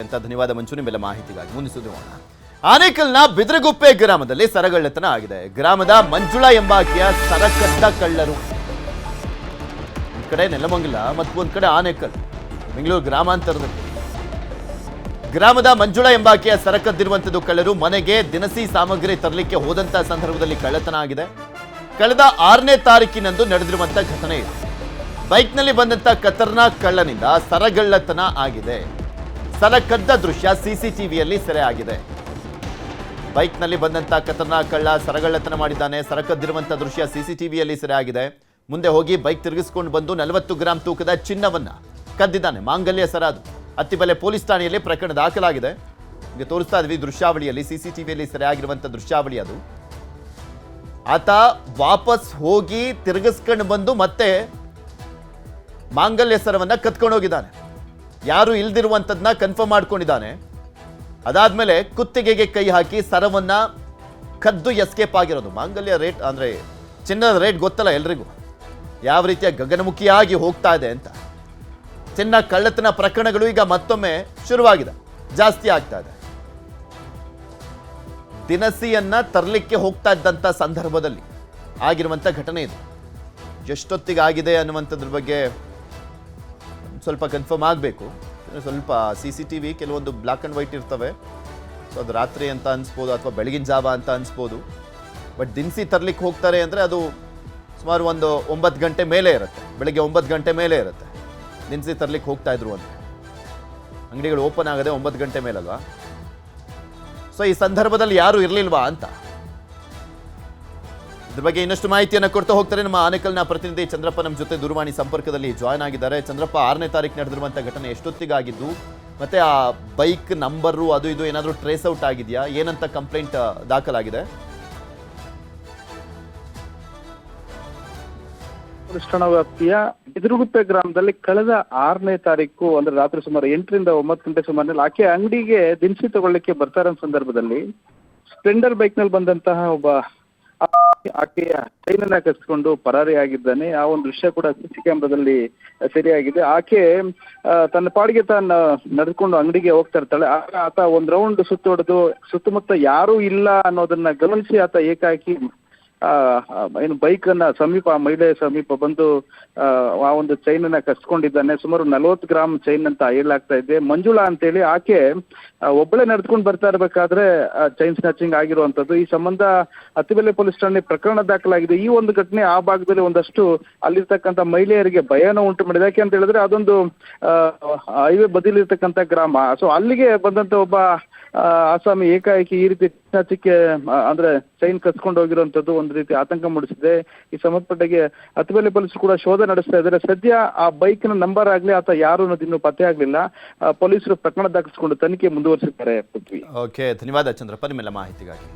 ಅಂತ ಧನ್ಯವಾದ ಮಂಜು, ನಿಮ್ಮೆಲ್ಲ ಮಾಹಿತಿಗಾಗಿ. ಮುಂದೆ ಸುದ್ದಿ ನೋಡೋಣ. ಆನೇಕಲ್ನ ಬಿದ್ರಗುಪ್ಪೆ ಗ್ರಾಮದಲ್ಲಿ ಸರಗಳ್ಳತನ ಆಗಿದೆ. ಗ್ರಾಮದ ಮಂಜುಳಾ ಎಂಬಾಕೆಯ ಸರಕದ್ದ ಕಳ್ಳರು. ಒಂದ್ ಕಡೆ ನೆಲಮಂಗಲ ಮತ್ತು ಒಂದ್ ಕಡೆ ಆನೇಕಲ್, ಬೆಂಗಳೂರು ಗ್ರಾಮಾಂತರದಲ್ಲಿ. ಗ್ರಾಮದ ಮಂಜುಳಾ ಎಂಬಾಕೆಯ ಸರಕದ್ದಿರುವಂಥದ್ದು ಕಳ್ಳರು. ಮನೆಗೆ ದಿನಸಿ ಸಾಮಗ್ರಿ ತರಲಿಕ್ಕೆ ಹೋದಂತ ಸಂದರ್ಭದಲ್ಲಿ ಕಳ್ಳತನ ಆಗಿದೆ. ಕಳೆದ 6ನೇ ತಾರೀಕಿನಂದು ನಡೆದಿರುವಂತ ಘಟನೆ ಇದು. ಬೈಕ್ನಲ್ಲಿ ಬಂದಂತ ಖತರ್ನಾಕ್ ಕಳ್ಳನಿಂದ ಸರಗಳ್ಳತನ ಆಗಿದೆ. ಸರಕದ್ದ ದೃಶ್ಯ ಸಿಸಿಟಿವಿಯಲ್ಲಿ ಸೆರೆ ಆಗಿದೆ. ಬೈಕ್ನಲ್ಲಿ ಬಂದಂತ ಖತರ್ನಾಕ್ ಕಳ್ಳ ಸರಗಳ್ಳತನ ಮಾಡಿದ್ದಾನೆ. ಸರಕದ್ದಿರುವಂತ ದೃಶ್ಯ ಸಿಸಿಟಿವಿಯಲ್ಲಿ ಸೆರೆ ಆಗಿದೆ. ಮುಂದೆ ಹೋಗಿ ಬೈಕ್ ತಿರುಗಿಸಿಕೊಂಡು ಬಂದು 40 ಗ್ರಾಂ ತೂಕದ ಚಿನ್ನವನ್ನ ಕದ್ದಿದ್ದಾನೆ. ಮಾಂಗಲ್ಯ ಸರ ಅದು. ಅತ್ತಿಬೆಲೆ ಪೊಲೀಸ್ ಠಾಣೆಯಲ್ಲಿ ಪ್ರಕರಣ ದಾಖಲಾಗಿದೆ. ಈಗ ತೋರಿಸ್ತಾ ಇದ್ವಿ ದೃಶ್ಯಾವಳಿಯಲ್ಲಿ, ಸಿಸಿಟಿವಿಯಲ್ಲಿ ಸೆರೆ ಆಗಿರುವಂತ ದೃಶ್ಯಾವಳಿ ಅದು. ಆತ ವಾಪಸ್ ಹೋಗಿ ತಿರುಗಿಸ್ಕೊಂಡು ಬಂದು ಮತ್ತೆ ಮಾಂಗಲ್ಯ ಸರವನ್ನ ಕತ್ಕೊಂಡು ಹೋಗಿದ್ದಾನೆ. ಯಾರು ಇಲ್ದಿರುವಂಥದ್ದನ್ನ ಕನ್ಫರ್ಮ್ ಮಾಡ್ಕೊಂಡಿದ್ದಾನೆ. ಅದಾದ್ಮೇಲೆ ಕುತ್ತಿಗೆಗೆ ಕೈ ಹಾಕಿ ಸರವನ್ನ ಕದ್ದು ಎಸ್ಕೇಪ್ ಆಗಿರೋದು. ಮಾಂಗಲ್ಯ ರೇಟ್ ಅಂದ್ರೆ ಚಿನ್ನದ ರೇಟ್ ಗೊತ್ತಲ್ಲ ಎಲ್ರಿಗೂ, ಯಾವ ರೀತಿಯ ಗಗನಮುಖಿಯಾಗಿ ಹೋಗ್ತಾ ಇದೆ ಅಂತ. ಚಿನ್ನ ಕಳ್ಳತನ ಪ್ರಕರಣಗಳು ಈಗ ಮತ್ತೊಮ್ಮೆ ಶುರುವಾಗಿದೆ, ಜಾಸ್ತಿ ಆಗ್ತಾ ಇದೆ. ದಿನಸಿಯನ್ನ ತರಲಿಕ್ಕೆ ಹೋಗ್ತಾ ಇದ್ದಂಥ ಸಂದರ್ಭದಲ್ಲಿ ಆಗಿರುವಂಥ ಘಟನೆ ಇದು. ಎಷ್ಟೊತ್ತಿಗೆ ಆಗಿದೆ ಅನ್ನುವಂಥದ್ರ ಬಗ್ಗೆ ಸ್ವಲ್ಪ ಕನ್ಫರ್ಮ್ ಆಗಬೇಕು. ಸ್ವಲ್ಪ CCTV ಕೆಲವೊಂದು ಬ್ಲ್ಯಾಕ್ ಆ್ಯಂಡ್ ವೈಟ್ ಇರ್ತವೆ, ಸೊ ಅದು ರಾತ್ರಿ ಅಂತ ಅನಿಸ್ಬೋದು ಅಥವಾ ಬೆಳಗಿನ ಜಾವ ಅಂತ ಅನಿಸ್ಬೋದು. ಬಟ್ ದಿನಸಿ ತರಲಿಕ್ಕೆ ಹೋಗ್ತಾರೆ ಅಂದರೆ ಅದು ಸುಮಾರು ಒಂದು 9 ಗಂಟೆ ಮೇಲೆ ಇರುತ್ತೆ, ಬೆಳಗ್ಗೆ 9 ಗಂಟೆ ಮೇಲೆ ಇರುತ್ತೆ. ದಿನಸಿ ತರಲಿಕ್ಕೆ ಹೋಗ್ತಾ ಇದ್ರು ಅಂತ ಅಂಗಡಿಗಳು ಓಪನ್ ಆಗದೆ 9 ಗಂಟೆ ಮೇಲಲ್ವಾ. ಸೊ ಈ ಸಂದರ್ಭದಲ್ಲಿ ಯಾರು ಇರಲಿಲ್ವಾ ಅಂತ ಇದ್ರ ಬಗ್ಗೆ ಇನ್ನಷ್ಟು ಮಾಹಿತಿಯನ್ನು ಕೊಡ್ತಾ ಹೋಗ್ತಾರೆ ನಮ್ಮ ಆನೇಕಲ್ನ ಪ್ರತಿನಿಧಿ ಚಂದ್ರಪ್ಪ. ನಮ್ಮ ಜೊತೆ ದೂರವಾಣಿ ಸಂಪರ್ಕದಲ್ಲಿ ಜಾಯ್ನ್ ಆಗಿದ್ದಾರೆ. ಚಂದ್ರಪ್ಪ, 6ನೇ ತಾರೀಕು ನಡೆದಿರುವಂಥ ಘಟನೆ ಎಷ್ಟೊತ್ತಿಗಾಗಿದ್ದು, ಮತ್ತೆ ಆ ಬೈಕ್ ನಂಬರು ಅದು ಇದು ಏನಾದರೂ ಟ್ರೇಸ್ ಔಟ್ ಆಗಿದೆಯಾ, ಏನಂತ ಕಂಪ್ಲೇಂಟ್ ದಾಖಲಾಗಿದೆ? ಪೊಲೀಸ್ ಠಾಣಾ ವ್ಯಾಪ್ತಿಯ ಬಿದಿರುಗುಪ್ಪೆ ಗ್ರಾಮದಲ್ಲಿ ಕಳೆದ 6ನೇ ತಾರೀಕು ಅಂದ್ರೆ ರಾತ್ರಿ ಸುಮಾರು 8 ರಿಂದ 9 ಗಂಟೆ ಸುಮಾರಿನಲ್ಲಿ ಆಕೆ ಅಂಗಡಿಗೆ ದಿನಸಿ ತಗೊಳ್ಳಿಕ್ಕೆ ಬರ್ತಾ ಇರೋ ಸಂದರ್ಭದಲ್ಲಿ ಸ್ಪ್ಲೆಂಡರ್ ಬೈಕ್ ನಲ್ಲಿ ಬಂದಂತಹ ಒಬ್ಬ ಆಕೆಯ ಚೈನನ್ನ ಕಸಿಕೊಂಡು ಪರಾರಿಯಾಗಿದ್ದಾನೆ. ಆ ಒಂದು ದೃಶ್ಯ ಕೂಡ ಸಿಸಿ ಕ್ಯಾಮ್ರಾದಲ್ಲಿ ಸೆರೆಯಾಗಿದೆ. ಆಕೆ ತನ್ನ ಪಾಡಿಗೆ ತಾನು ನಡೆದುಕೊಂಡು ಅಂಗಡಿಗೆ ಹೋಗ್ತಾ ಇರ್ತಾಳೆ. ಆಗ ಆತ ಒಂದ್ ರೌಂಡ್ ಸುತ್ತು ಹೊಡೆದು ಸುತ್ತಮುತ್ತ ಯಾರೂ ಇಲ್ಲ ಅನ್ನೋದನ್ನ ಗಮನಿಸಿ ಆತ ಏಕಾಏಕಿ ಏನು ಬೈಕ್ ಅನ್ನ ಮಹಿಳೆ ಸಮೀಪ ಬಂದು ಆ ಒಂದು ಚೈನ್ ಅನ್ನ ಕಸ್ಕೊಂಡಿದ್ದಾನೆ. ಸುಮಾರು 40 ಗ್ರಾಮ್ ಚೈನ್ ಅಂತ ಹೇಳಲಾಗ್ತಾ ಇದೆ. ಮಂಜುಳಾ ಅಂತೇಳಿ ಆಕೆ ಒಬ್ಬಳೇ ನಡೆದುಕೊಂಡು ಬರ್ತಾ ಇರ್ಬೇಕಾದ್ರೆ ಚೈನ್ ಸ್ನಾಚಿಂಗ್ ಆಗಿರುವಂತದ್ದು. ಈ ಸಂಬಂಧ ಅತ್ತಿಬೆಲೆ ಪೊಲೀಸ್ ಠಾಣೆ ಪ್ರಕರಣ ದಾಖಲಾಗಿದೆ. ಈ ಒಂದು ಘಟನೆ ಆ ಭಾಗದಲ್ಲಿ ಒಂದಷ್ಟು ಅಲ್ಲಿರ್ತಕ್ಕಂಥ ಮಹಿಳೆಯರಿಗೆ ಭಯನ ಉಂಟು ಮಾಡಿದೆ. ಯಾಕೆ ಅಂತ ಹೇಳಿದ್ರೆ ಅದೊಂದು ಹೈವೇ ಬದಿಲಿರ್ತಕ್ಕಂಥ ಗ್ರಾಮ. ಸೊ ಅಲ್ಲಿಗೆ ಬಂದಂತ ಒಬ್ಬ ಆಸಾಮಿ ಏಕಾಏಕಿ ಈ ರೀತಿ ಸ್ನಾಚಿಕ್ಕೆ ಅಂದ್ರೆ ಚೈನ್ ಕಸ್ಕೊಂಡು ಹೋಗಿರುವಂತದ್ದು ಒಂದು ರೀತಿ ಆತಂಕ ಮೂಡಿಸಿದೆ. ಈ ಸಂಬಂಧಪಟ್ಟಾಗೆ ಅತ್ತಿಬೆಲೆ ಪೊಲೀಸರು ಕೂಡ ಶೋಧ ನಡೆಸ್ತಾ ಇದ್ದಾರೆ. ಸದ್ಯ ಆ ಬೈಕ್ ನ ನಂಬರ್ ಆಗ್ಲಿ ಆತ ಯಾರು ಅನ್ನೋದು ಇನ್ನೂ ಪತ್ತೆ ಆಗ್ಲಿಲ್ಲ. ಪೊಲೀಸರು ಪ್ರಕರಣ ದಾಖಲಿಸಿಕೊಂಡು ತನಿಖೆ ಮುಂದುವರಿಸಿದ್ದಾರೆ. ಓಕೆ, ಧನ್ಯವಾದ ಚಂದ್ರಪ್ಪ ನಿಮ್ಮೆಲ್ಲ ಮಾಹಿತಿಗಾಗಿ.